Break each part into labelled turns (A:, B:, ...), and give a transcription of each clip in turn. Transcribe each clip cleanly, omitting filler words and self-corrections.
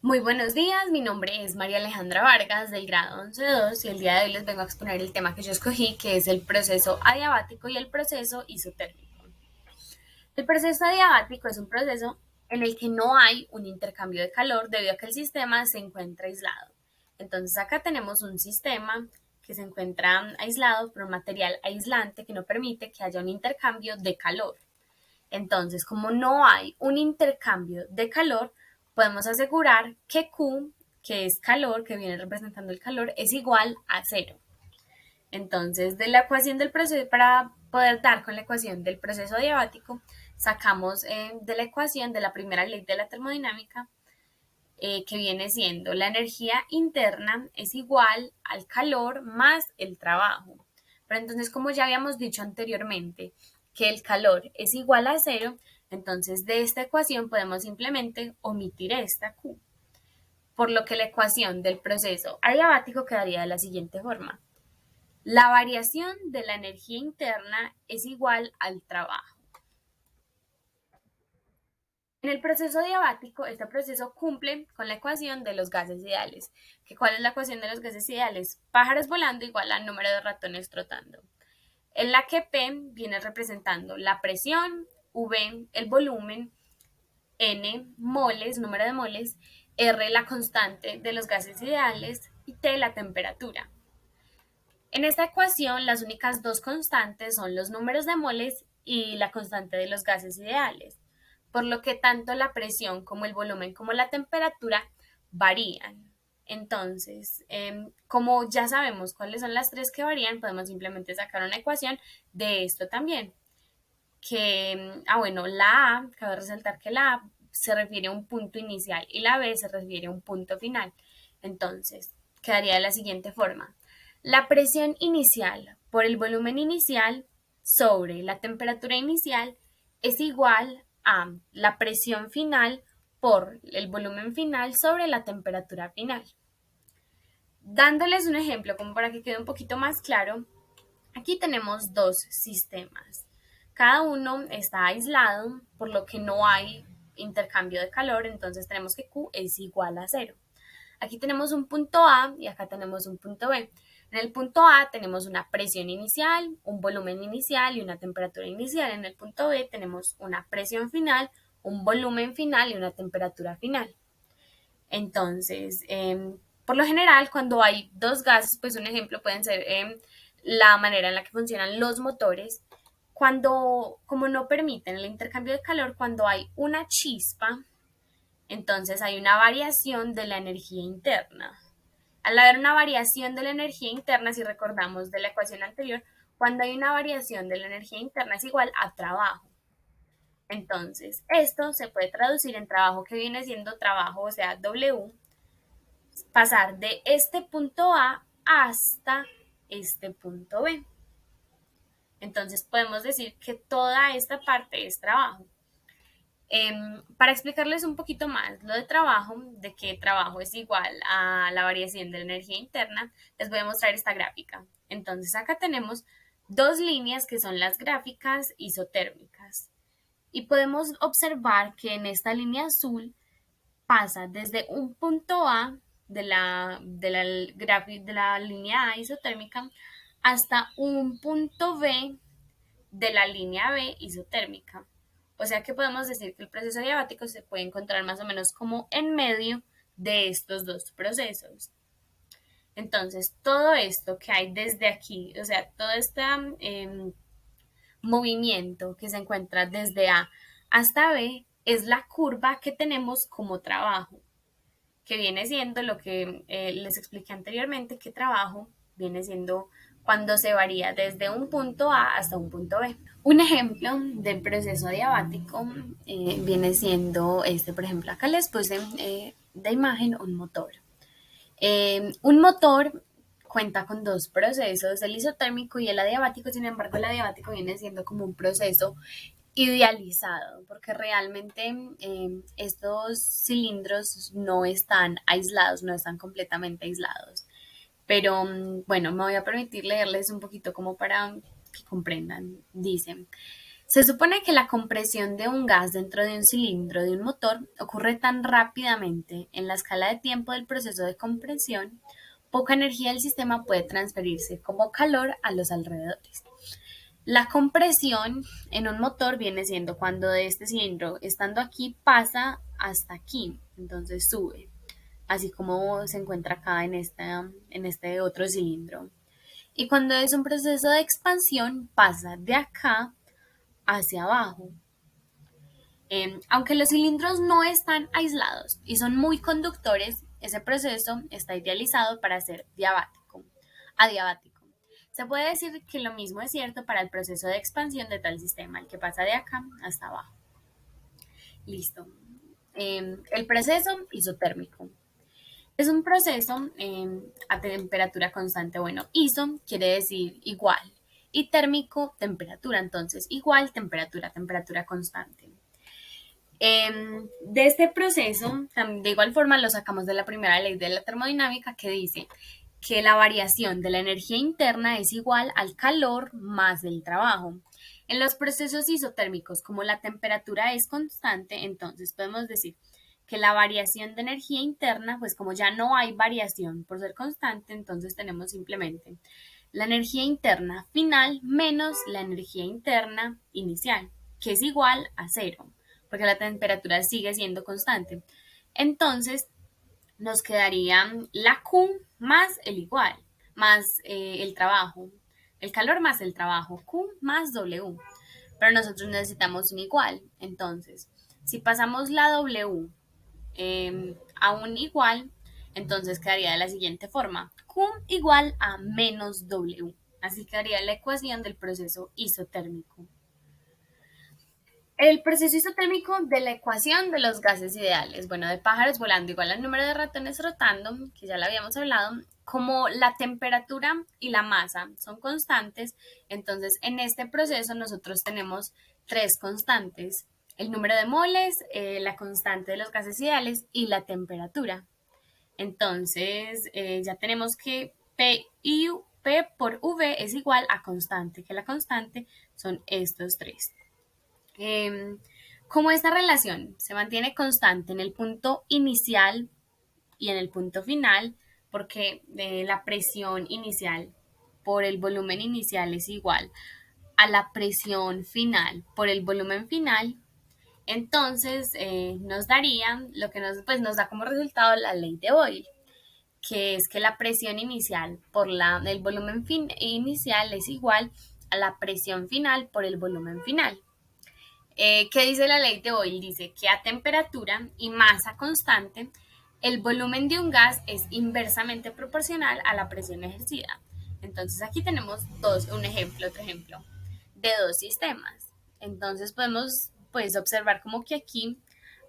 A: Muy buenos días, mi nombre es María Alejandra Vargas del grado 11.2 y el día de hoy les vengo a exponer el tema que yo escogí, que es el proceso adiabático y el proceso isotérmico. El proceso adiabático es un proceso en el que no hay un intercambio de calor debido a que el sistema se encuentra aislado. Entonces acá tenemos un sistema que se encuentra aislado por un material aislante que no permite que haya un intercambio de calor. Entonces, como no hay un intercambio de calor, podemos asegurar que Q, que es calor, que viene representando el calor, es igual a cero. Entonces, de la ecuación del proceso, para poder dar con la ecuación del proceso adiabático, sacamos de la ecuación de la primera ley de la termodinámica, que viene siendo la energía interna es igual al calor más el trabajo. Pero entonces, como ya habíamos dicho anteriormente, que el calor es igual a cero, entonces de esta ecuación podemos simplemente omitir esta Q, por lo que la ecuación del proceso adiabático quedaría de la siguiente forma. La variación de la energía interna es igual al trabajo. En el proceso diabático, este proceso cumple con la ecuación de los gases ideales. ¿Cuál es la ecuación de los gases ideales? Pájaros volando igual a número de ratones trotando. En la que P viene representando la presión, V el volumen, N moles, número de moles, R la constante de los gases ideales y T la temperatura. En esta ecuación, las únicas dos constantes son los números de moles y la constante de los gases ideales, por lo que tanto la presión como el volumen como la temperatura varían. Entonces, como ya sabemos cuáles son las tres que varían, podemos simplemente sacar una ecuación de esto también. Bueno, la A, cabe resaltar que la A se refiere a un punto inicial y la B se refiere a un punto final. Entonces, quedaría de la siguiente forma. La presión inicial por el volumen inicial sobre la temperatura inicial es igual a la presión final por el volumen final sobre la temperatura final. Dándoles un ejemplo como para que quede un poquito más claro, aquí tenemos dos sistemas. Cada uno está aislado, por lo que no hay intercambio de calor, entonces tenemos que Q es igual a cero. Aquí tenemos un punto A y acá tenemos un punto B. En el punto A tenemos una presión inicial, un volumen inicial y una temperatura inicial. En el punto B tenemos una presión final, un volumen final y una temperatura final. Entonces, por lo general, cuando hay dos gases, pues un ejemplo pueden ser la manera en la que funcionan los motores. Como no permiten el intercambio de calor, cuando hay una chispa, entonces hay una variación de la energía interna. Al haber una variación de la energía interna, si recordamos de la ecuación anterior, cuando hay una variación de la energía interna es igual a trabajo. Entonces, esto se puede traducir en trabajo que viene siendo trabajo, o sea, W, pasar de este punto A hasta este punto B. Entonces podemos decir que toda esta parte es trabajo. Para explicarles un poquito más lo de trabajo, de que trabajo es igual a la variación de la energía interna, les voy a mostrar esta gráfica. Entonces acá tenemos dos líneas que son las gráficas isotérmicas. Y podemos observar que en esta línea azul pasa desde un punto A de la línea A isotérmica hasta un punto B de la línea B isotérmica. O sea que podemos decir que el proceso diabático se puede encontrar más o menos como en medio de estos dos procesos. Entonces, todo esto que hay desde aquí, o sea, todo este movimiento que se encuentra desde A hasta B, es la curva que tenemos como trabajo, que viene siendo lo que les expliqué anteriormente, que trabajo viene siendo cuando se varía desde un punto A hasta un punto B. Un ejemplo del proceso diabático viene siendo este, por ejemplo, acá les puse de imagen un motor. Un motor cuenta con dos procesos, el isotérmico y el adiabático. Sin embargo, el adiabático viene siendo como un proceso idealizado, porque realmente estos cilindros no están aislados, no están completamente aislados. Pero bueno, me voy a permitir leerles un poquito como para que comprendan. Dicen, Se supone que la compresión de un gas dentro de un cilindro de un motor ocurre tan rápidamente en la escala de tiempo del proceso de compresión, poca energía del sistema puede transferirse como calor a los alrededores. La compresión en un motor viene siendo cuando de este cilindro, estando aquí, pasa hasta aquí, entonces sube, así como se encuentra acá en este otro cilindro. Y cuando es un proceso de expansión, pasa de acá hacia abajo. Aunque los cilindros no están aislados y son muy conductores, ese proceso está idealizado para ser adiabático. Se puede decir que lo mismo es cierto para el proceso de expansión de tal sistema, el que pasa de acá hasta abajo. Listo. El proceso isotérmico. Es un proceso a temperatura constante. Bueno, iso quiere decir igual y térmico, temperatura. Entonces, igual, temperatura, temperatura constante. De este proceso, de igual forma, lo sacamos de la primera ley de la termodinámica que dice que la variación de la energía interna es igual al calor más el trabajo. En los procesos isotérmicos, como la temperatura es constante, entonces podemos decir que la variación de energía interna, pues como ya no hay variación por ser constante, entonces tenemos simplemente la energía interna final menos la energía interna inicial, que es igual a cero, porque la temperatura sigue siendo constante. Entonces, nos quedaría la Q más el igual, más el trabajo, el calor más el trabajo, Q más W. Pero nosotros necesitamos un igual. Entonces, si pasamos la W a un igual, entonces quedaría de la siguiente forma. Q igual a menos W. Así quedaría la ecuación del proceso isotérmico. El proceso isotérmico de la ecuación de los gases ideales. Bueno, de pájaros volando igual al número de ratones rotando, que ya lo habíamos hablado, como la temperatura y la masa son constantes, entonces en este proceso nosotros tenemos tres constantes: el número de moles, la constante de los gases ideales y la temperatura. Entonces ya tenemos que P por V es igual a constante, que la constante son estos tres. Como esta relación se mantiene constante en el punto inicial y en el punto final, porque la presión inicial por el volumen inicial es igual a la presión final por el volumen final, entonces nos daría lo que nos da como resultado la ley de Boyle, que es que la presión inicial por el volumen inicial es igual a la presión final por el volumen final. ¿Qué dice la ley de Boyle? Dice que a temperatura y masa constante, el volumen de un gas es inversamente proporcional a la presión ejercida. Entonces aquí tenemos otro ejemplo de dos sistemas. Entonces podemos observar como que aquí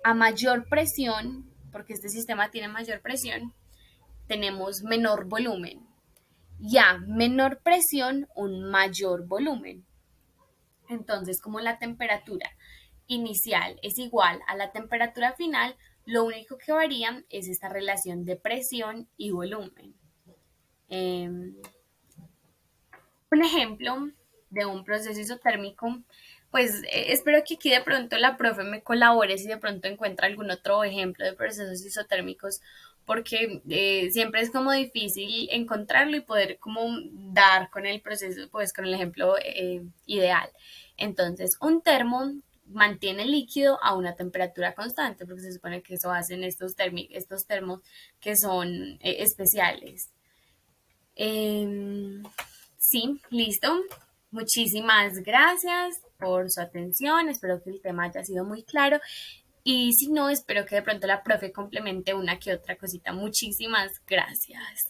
A: a mayor presión, porque este sistema tiene mayor presión, tenemos menor volumen. Y a menor presión, un mayor volumen. Entonces, como la temperatura inicial es igual a la temperatura final, lo único que varía es esta relación de presión y volumen. Un ejemplo de un proceso isotérmico, pues espero que aquí de pronto la profe me colabore si de pronto encuentra algún otro ejemplo de procesos isotérmicos, porque siempre es como difícil encontrarlo y poder como dar con el proceso, pues con el ejemplo ideal. Entonces, un termo mantiene el líquido a una temperatura constante, porque se supone que eso hacen estos termos que son especiales. Sí, listo. Muchísimas gracias por su atención. Espero que el tema haya sido muy claro. Y si no, espero que de pronto la profe complemente una que otra cosita. Muchísimas gracias.